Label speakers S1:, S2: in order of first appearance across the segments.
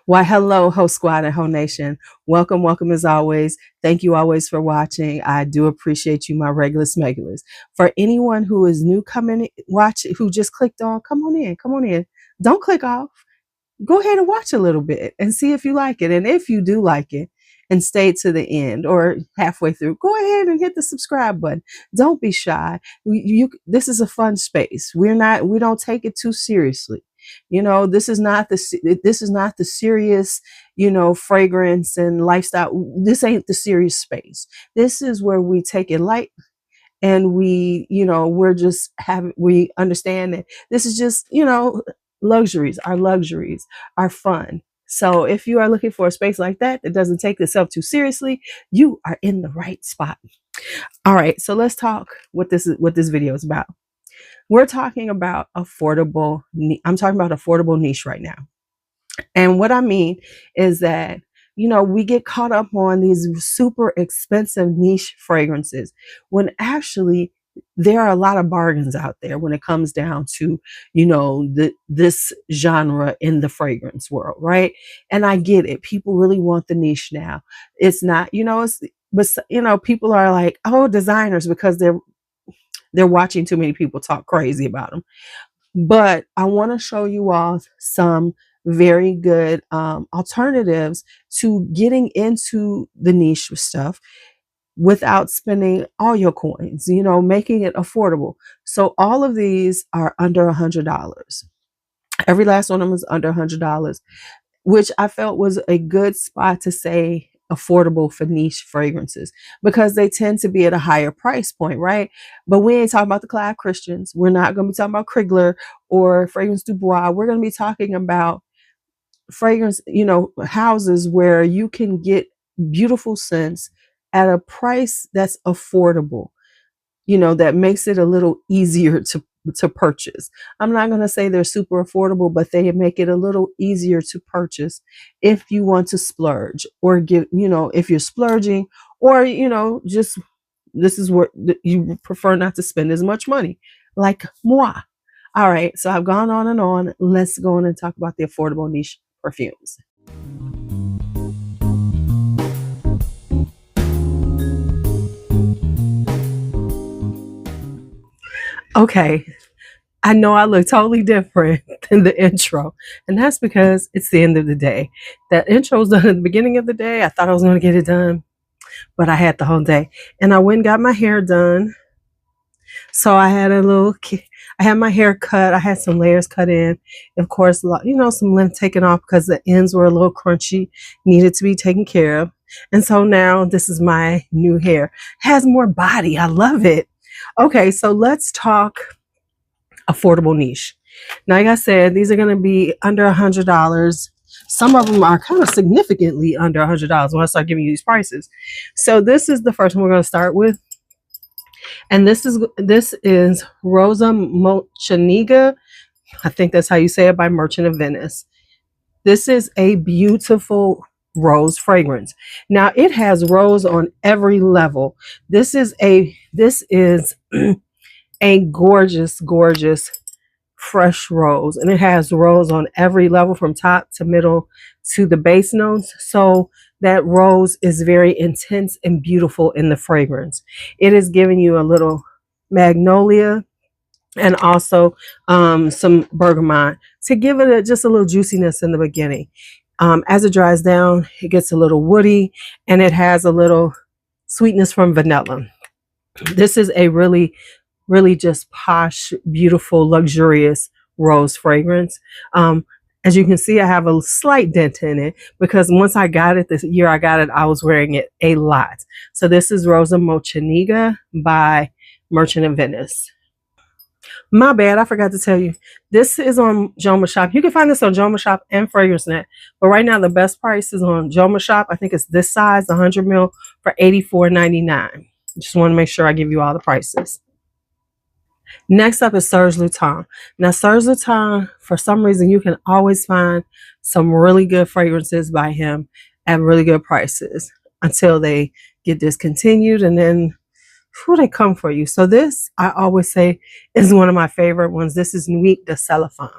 S1: Why, hello, Host Squad and Ho Nation. Welcome, welcome as always. Thank you always for watching. I do appreciate you, my regular smegulars. For anyone who is new coming, watch, who just clicked on, come on in, come on in. Don't click off. Go ahead and watch a little bit and see if you like it. And if you do like it and stay to the end or halfway through, go ahead and hit the subscribe button. Don't be shy. This is a fun space. We don't take it too seriously. You know, this is not the serious, fragrance and lifestyle. This ain't the serious space. This is where we take it light, and we understand that this is just, luxuries, our fun. So if you are looking for a space like that doesn't take itself too seriously, you are in the right spot. All right, so let's talk what this video is about. We're talking about affordable. I'm talking about affordable niche right now. And what I mean is that, we get caught up on these super expensive niche fragrances when actually there are a lot of bargains out there when it comes down to, this genre in the fragrance world, right? And I get it. People really want the niche now. It's not, but people are like, oh, designers, because they're watching too many people talk crazy about them. But I want to show you all some very good alternatives to getting into the niche stuff without spending all your coins, making it affordable. So all of these are under $100. Every last one of them is under $100, which I felt was a good spot to say affordable for niche fragrances, because they tend to be at a higher price point, right? But we ain't talking about the Khye Christians. We're not going to be talking about Krigler or Fragrance Du Bois. We're going to be talking about fragrance, houses where you can get beautiful scents at a price that's affordable, that makes it a little easier to purchase. I'm not going to say they're super affordable, but they make it a little easier to purchase if you want to splurge, or if you're splurging, or, just this is where you prefer not to spend as much money, like moi. All right, so I've gone on and on. Let's go on and talk about the affordable niche perfumes. Okay, I know I look totally different than the intro, and that's because it's the end of the day. That intro was done at the beginning of the day. I thought I was going to get it done, but I had the whole day, and I went and got my hair done. So I had my hair cut. I had some layers cut in. Of course, some length taken off because the ends were a little crunchy, needed to be taken care of. And so now this is my new hair. It has more body. I love it. Okay, so let's talk affordable niche. Now, like I said, these are going to be under $100. Some of them are kind of significantly under $100 when I start giving you these prices. So this is the first one we're going to start with. And this is Rosa Mochaniga. I think that's how you say it, by Merchant of Venice. This is a beautiful rose fragrance. Now it has rose on every level. This is a gorgeous, gorgeous fresh rose, and it has rose on every level from top to middle to the base notes. So that rose is very intense and beautiful in the fragrance. It is giving you a little magnolia and also some bergamot to give it just a little juiciness in the beginning. As it dries down, it gets a little woody, and it has a little sweetness from vanilla. This is a really, really just posh, beautiful, luxurious rose fragrance. As you can see, I have a slight dent in it because once I got it, this year I got it, I was wearing it a lot. So this is Rosa Mochaniga by Merchant of Venice. My bad, I forgot to tell you. This is on Jomashop. You can find this on Jomashop and FragranceNet. But right now, the best price is on Jomashop. I think it's this size, 100 ml, for $84.99. Just want to make sure I give you all the prices. Next up is Serge Lutens. Now, Serge Lutens, for some reason, you can always find some really good fragrances by him at really good prices until they get discontinued, and then they come for you. So this, I always say, is one of my favorite ones. This is Nuit de Cellophane.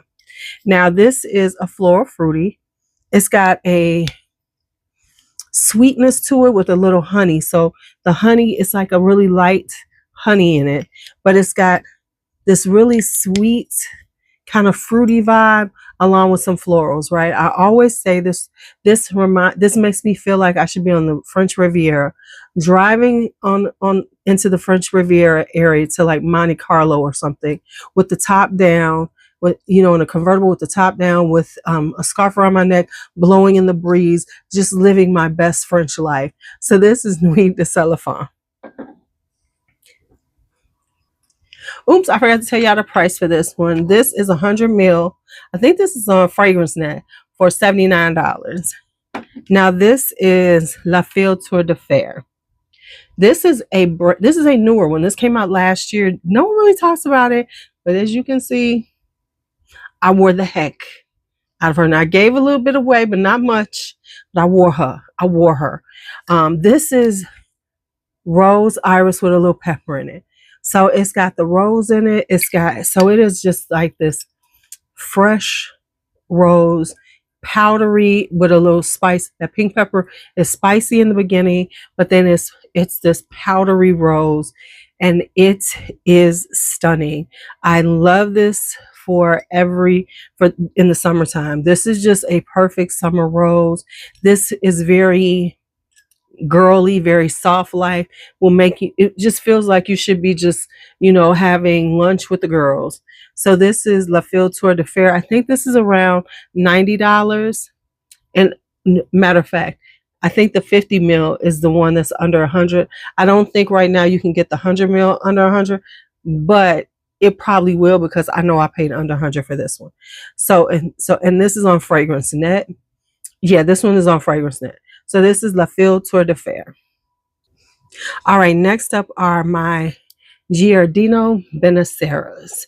S1: Now, this is a floral fruity. It's got a sweetness to it with a little honey. So the honey is like a really light honey in it, but it's got this really sweet kind of fruity vibe along with some florals, right? I always say this makes me feel like I should be on the French Riviera, driving on into the French Riviera area to like Monte Carlo or something, with the top down, with in a convertible with the top down, with a scarf around my neck, blowing in the breeze, just living my best French life. So this is Nuit de Cellophane. Oops, I forgot to tell y'all the price for this one. This is 100 mil. I think this is on Fragrance Net for $79. Now this is La Filtre de Fer. This is a newer one. This came out last year. No one really talks about it, but as you can see, I wore the heck out of her. And I gave a little bit away, but not much. But I wore her. This is rose iris with a little pepper in it. So it's got the rose in it. So it is just like this fresh rose, powdery with a little spice. That pink pepper is spicy in the beginning, but then it's this powdery rose, and it is stunning. I love this for in the summertime. This is just a perfect summer rose. This is very girly, very soft life, will make you, it just feels like you should be just, having lunch with the girls. So this is La Filtre de Fer. I think this is around $90. And matter of fact, I think the 50 mil is the one that's under 100. I don't think right now you can get the 100 mil under 100, but it probably will, because I know I paid under 100 for this one. And this is on Fragrance Net. Yeah, this one is on Fragrance Net. So this is La Filtre de Fer. All right, next up are my Giardino Benesseres.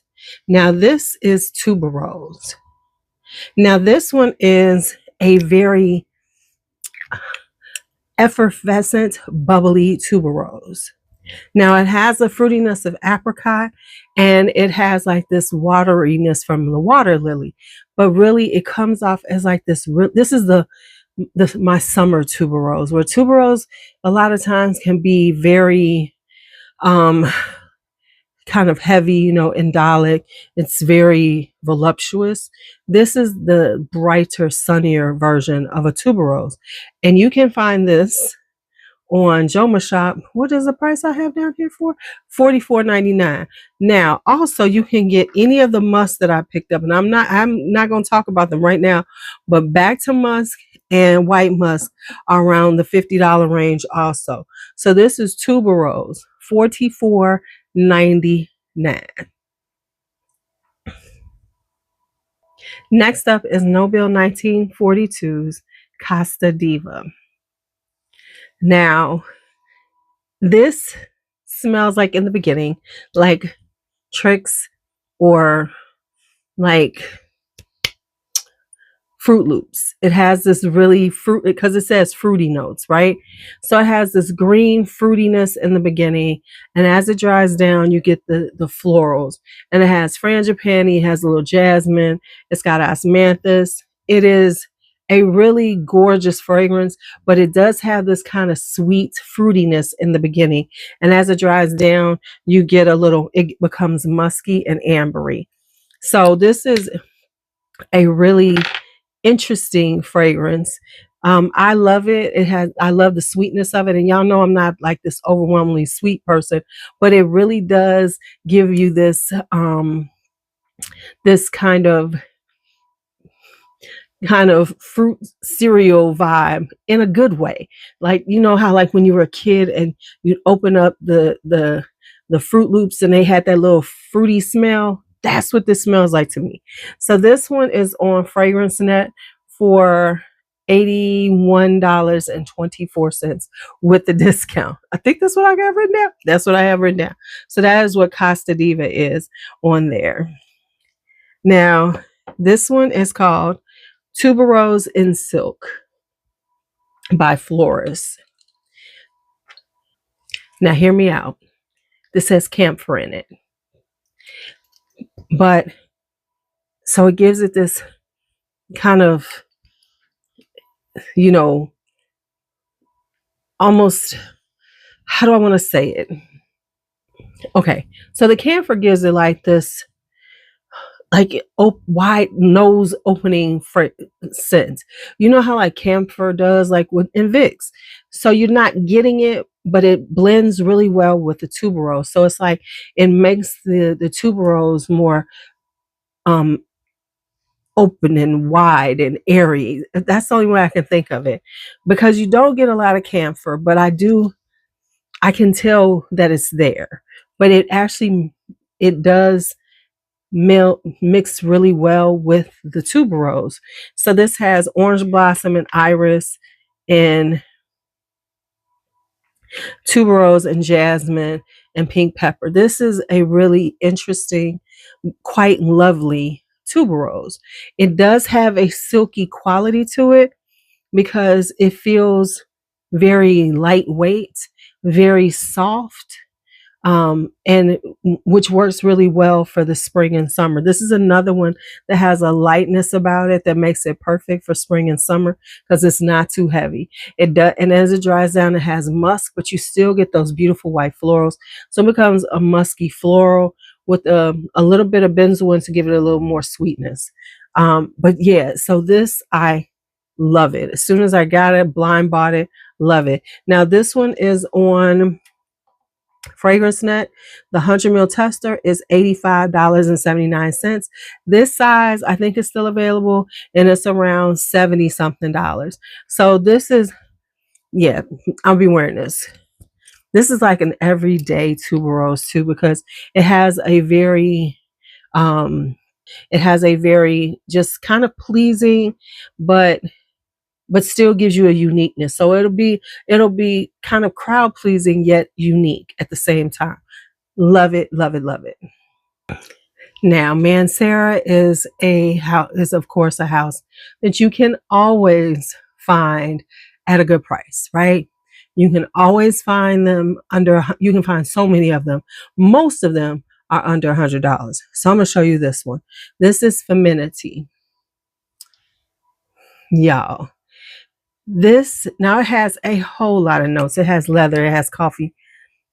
S1: Now this is Tuberose. Now this one is a very effervescent, bubbly tuberose. Now it has the fruitiness of apricot, and it has like this wateriness from the water lily, but really it comes off as like this. This is my summer tuberose, where tuberose a lot of times can be very kind of heavy, indolic. It's very voluptuous. This is the brighter, sunnier version of a tuberose, and you can find this on Jomashop. What is the price I have down here for? $44.99. Now, also you can get any of the musks that I picked up, and I'm not going to talk about them right now, but back to musk and white musk are around the $50 range also. So this is Tuberose, $44.99. Next up is Nobile 1942's Costa Diva. Now, this smells like, in the beginning, like Tricks or like Fruit Loops. It has this really fruit, because it says fruity notes, right? So it has this green fruitiness in the beginning, and as it dries down, you get the florals. And it has frangipani, it has a little jasmine, it's got osmanthus. It is a really gorgeous fragrance, but it does have this kind of sweet fruitiness in the beginning. And as it dries down, you get it becomes musky and ambery. So this is a really interesting fragrance. I love it. I love the sweetness of it. And y'all know I'm not like this overwhelmingly sweet person, but it really does give you this, this kind of fruit cereal vibe in a good way. Like, how like when you were a kid and you'd open up the Fruit Loops and they had that little fruity smell. That's what this smells like to me. So this one is on Fragrance Net for $81.24 with the discount. I think that's what I got written down. That's what I have written down. So that is what Costa Diva is on there. Now, this one is called Tuberose in Silk by Florist. Now, hear me out. This has camphor in it. But so it gives it this kind of you know, almost, how do I want to say it? Okay, so the camphor gives it like this, like wide nose opening scent. You know how like camphor does, like with in Vicks. So you're not getting it, but it blends really well with the tuberose. So it's like it makes the tuberose more um open and wide and airy. That's the only way I can think of it, because you don't get a lot of camphor, but I can tell that it's there. But it does mix really well with the tuberose. So this has orange blossom and iris and tuberose and jasmine and pink pepper. This is a really interesting, quite lovely tuberose. It does have a silky quality to it because it feels very lightweight, very soft, and which works really well for the spring and summer. This is another one that has a lightness about it that makes it perfect for spring and summer because it's not too heavy. It does, and as it dries down, it has musk, but you still get those beautiful white florals. So it becomes a musky floral with a little bit of benzoin to give it a little more sweetness. But yeah, so this I love it. As soon as I got it, blind bought it, love it. Now this one is on Fragrance Net. The 100 ml tester is $85.79. This size I think is still available, and it's around 70 something dollars. So this is, yeah, I'll be wearing this. This is like an everyday tuberose too, because it has a very just kind of pleasing, but still gives you a uniqueness. So it'll be kind of crowd pleasing yet unique at the same time. Love it, love it, love it. Now, Mancera is of course a house that you can always find at a good price, right? You can always find them you can find so many of them. Most of them are under $100. So I'm gonna show you this one. This is Femininity. Y'all. This now it has a whole lot of notes. It has leather, it has coffee,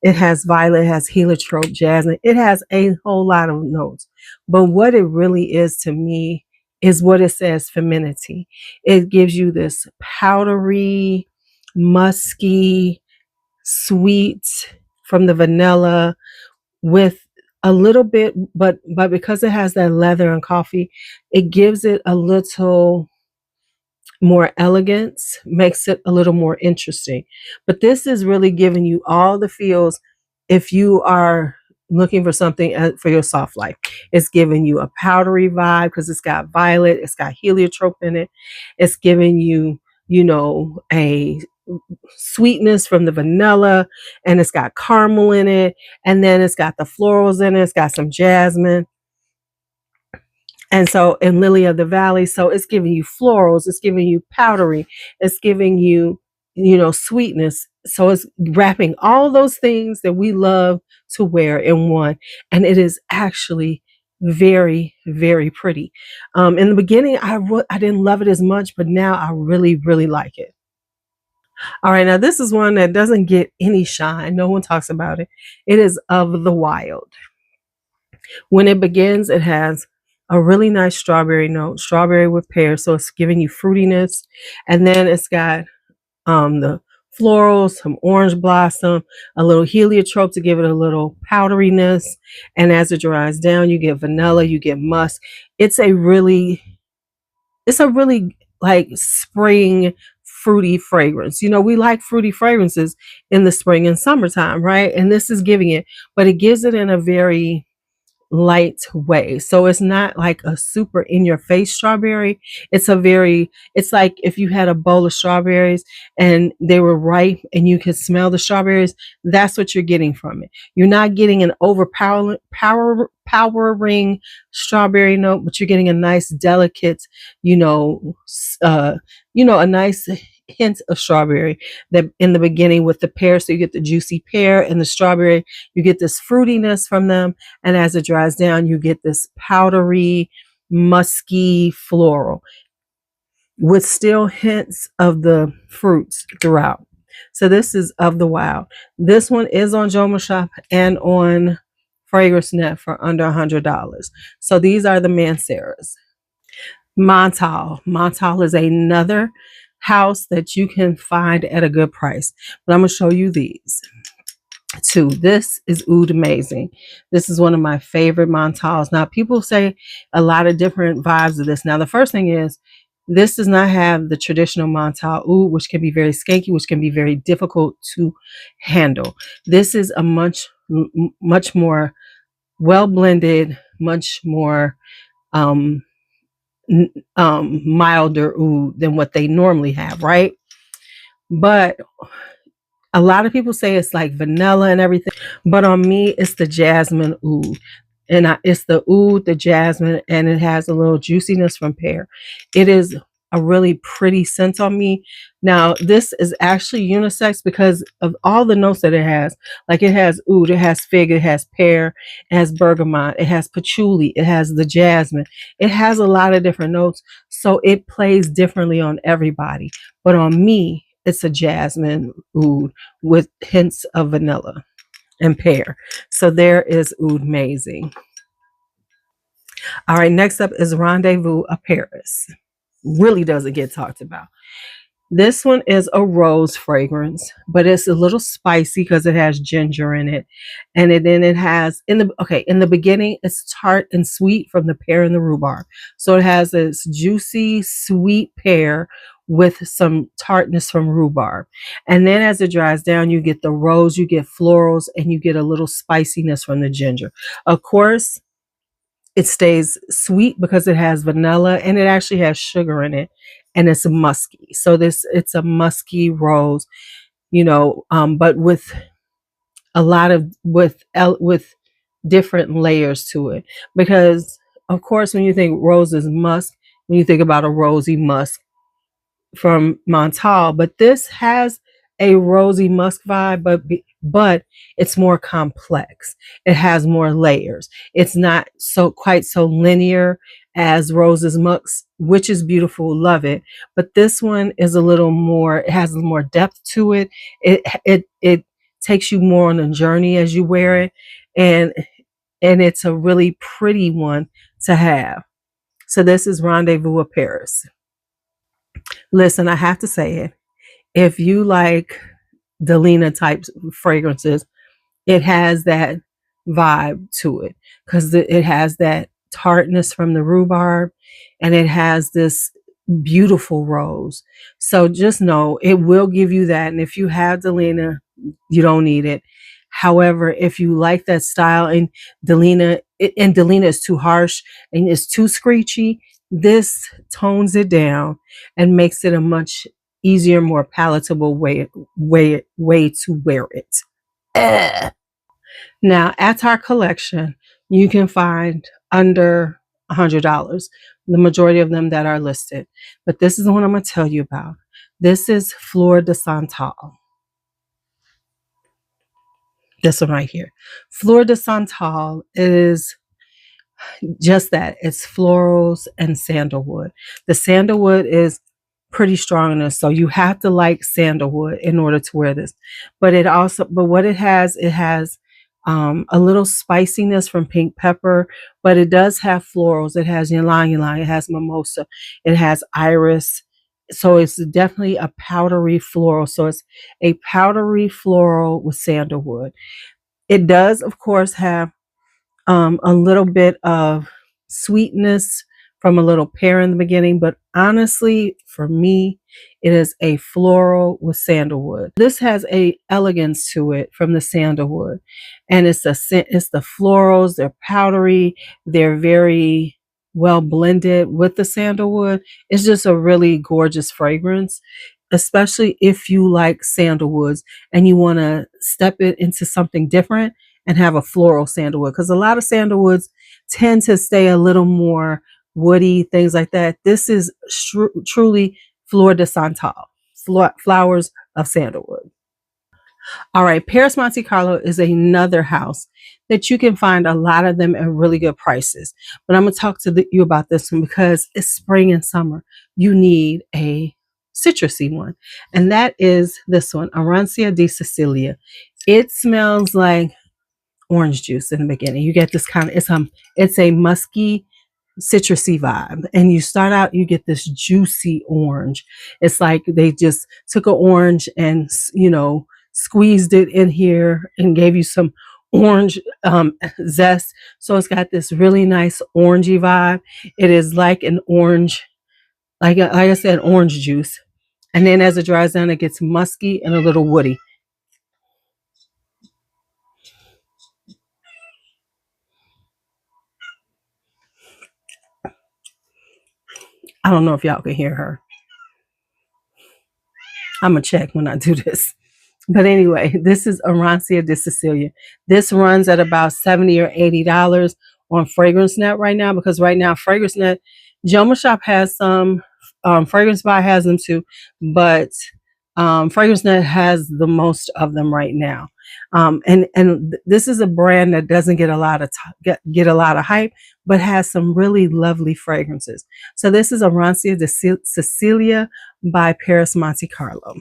S1: it has violet, it has heliotrope, jasmine. It has a whole lot of notes. But what it really is to me is what it says, femininity. It gives you this powdery, musky, sweet from the vanilla with a little bit, but because it has that leather and coffee, it gives it a little more elegance, makes it a little more interesting. But this is really giving you all the feels if you are looking for something for your soft life. It's giving you a powdery vibe because it's got violet, it's got heliotrope in it. It's giving you, a sweetness from the vanilla, and it's got caramel in it, and then it's got the florals in it, it's got some jasmine. And so, in Lily of the Valley, so it's giving you florals, it's giving you powdery, it's giving you, sweetness. So it's wrapping all those things that we love to wear in one. And it is actually very, very pretty. In the beginning, I didn't love it as much, but now I really, really like it. All right, now this is one that doesn't get any shine. No one talks about it. It is Of the Wild. When it begins, it has a really nice strawberry note, strawberry with pear. So it's giving you fruitiness. And then it's got the florals, some orange blossom, a little heliotrope to give it a little powderiness. And as it dries down, you get vanilla, you get musk. It's a really like spring fruity fragrance. We like fruity fragrances in the spring and summertime, right? And this is giving it, but it gives it in a very light way. So it's not like a super in your face strawberry. It's like if you had a bowl of strawberries and they were ripe and you could smell the strawberries, that's what you're getting from it. You're not getting an overpowering strawberry note, but you're getting a nice delicate, a nice hint of strawberry that in the beginning with the pear. So you get the juicy pear and the strawberry, you get this fruitiness from them. And as it dries down, you get this powdery, musky floral. with still hints of the fruits throughout. So this is Of the Wild. This one is on Jomashop and on Fragrance Net for under $100. So these are the Manceras. Montale. Montale is another house that you can find at a good price. But I'm going to show you these two. This is oud amazing. This is one of my favorite Montales. Now, people say a lot of different vibes of this. Now, the first thing is, this does not have the traditional Montale oud, which can be very skanky, which can be very difficult to handle. This is a much more well blended, much more milder oud than what they normally have, right? But a lot of people say it's like vanilla and everything, but on me, it's the jasmine oud. And it's the oud, the jasmine, and it has a little juiciness from pear. It is a really pretty scent on me. Now, this is actually unisex because of all the notes that it has. Like it has oud, it has fig, it has pear, it has bergamot, it has patchouli, it has the jasmine. It has a lot of different notes, so it plays differently on everybody. But on me, it's a jasmine oud with hints of vanilla and pear. So there is oud amazing. All right, next up is Rendezvous of Paris. Really doesn't get talked about. This one is a rose fragrance, but it's a little spicy because it has ginger in it. And then it has in the beginning, it's tart and sweet from the pear and the rhubarb. So it has this juicy, sweet pear with some tartness from rhubarb. And then as it dries down, you get the rose, you get florals, and you get a little spiciness from the ginger. Of course, it stays sweet because it has vanilla and it actually has sugar in it, and it's musky. So it's a musky rose, but with a lot of with different layers to it. Because of course, when you think rose is musk, when you think about a rosy musk from Montale, but this has a rosy musk vibe, but it's more complex. It has more layers. It's not quite so linear as Rose's musk, which is beautiful, love it. But this one is a little more. It has more depth to it. It takes you more on a journey as you wear it, and it's a really pretty one to have. So this is Rendezvous of Paris. Listen, I have to say it. If you like Delina type fragrances, it has that vibe to it because it has that tartness from the rhubarb and it has this beautiful rose. So just know it will give you that. And if you have Delina, you don't need it. However, if you like that style and Delina is too harsh and it's too screechy, this tones it down and makes it a much easier, more palatable way to wear it. Now, Attar Collection, you can find under $100. The majority of them that are listed. But this is the one I'm going to tell you about. This is Fleur de Santal. This one right here. Fleur de Santal is just that. It's florals and sandalwood. The sandalwood is pretty strong in this, so you have to like sandalwood in order to wear this. But what it has a little spiciness from pink pepper, but it does have florals. It has ylang ylang, it has mimosa, it has iris. So it's definitely a powdery floral. So it's a powdery floral with sandalwood. It does, of course, have a little bit of sweetness from a little pear in the beginning, but honestly, for me, it is a floral with sandalwood. This has a elegance to it from the sandalwood, and it's the florals. They're powdery. They're very well blended with the sandalwood. It's just a really gorgeous fragrance, especially if you like sandalwoods and you want to step it into something different and have a floral sandalwood, because a lot of sandalwoods tend to stay a little more woody, things like that. This is truly Fleur de Santal, flowers of sandalwood. All right, Paris Monte Carlo is another house that you can find a lot of them at really good prices. But I'm going to talk to you about this one because it's spring and summer. You need a citrusy one. And that is this one, Arancia di Sicilia. It smells like orange juice in the beginning. You get this kind of, it's a musky, citrusy vibe, and you start out, you get this juicy orange. It's like they just took an orange and squeezed it in here and gave you some orange zest. So it's got this really nice orangey vibe. It is like an orange, like I said, orange juice. And then as it dries down, it gets musky and a little woody. I don't know if y'all can hear her. I'm going to check when I do this. But anyway, this is Arancia di Sicilia. This runs at about $70 or $80 on FragranceNet right now, because right now FragranceNet, Jomashop has some, Fragrance Buy has them too, but FragranceNet has the most of them right now. And this is a brand that doesn't get a lot of get a lot of hype, but has some really lovely fragrances. So this is Arancia di Sicilia by Paris Monte Carlo.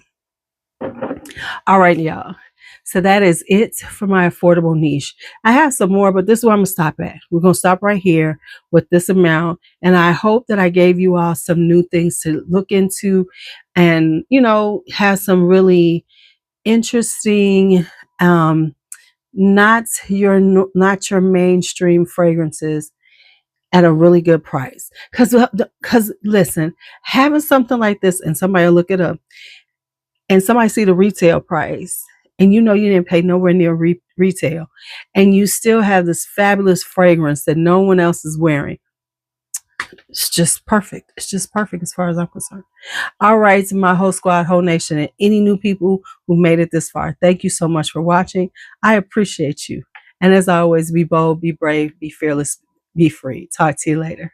S1: All right, y'all. So that is it for my affordable niche. I have some more, but this is where I'm going to stop at. We're going to stop right here with this amount. And I hope that I gave you all some new things to look into and, have some really interesting, not your mainstream fragrances at a really good price. Because listen, having something like this and somebody will look it up, and somebody see the retail price, and you didn't pay nowhere near retail, and you still have this fabulous fragrance that no one else is wearing. It's just perfect. It's just perfect as far as I'm concerned. All right, to my whole squad, whole nation, and any new people who made it this far, thank you so much for watching. I appreciate you. And as always, be bold, be brave, be fearless, be free. Talk to you later.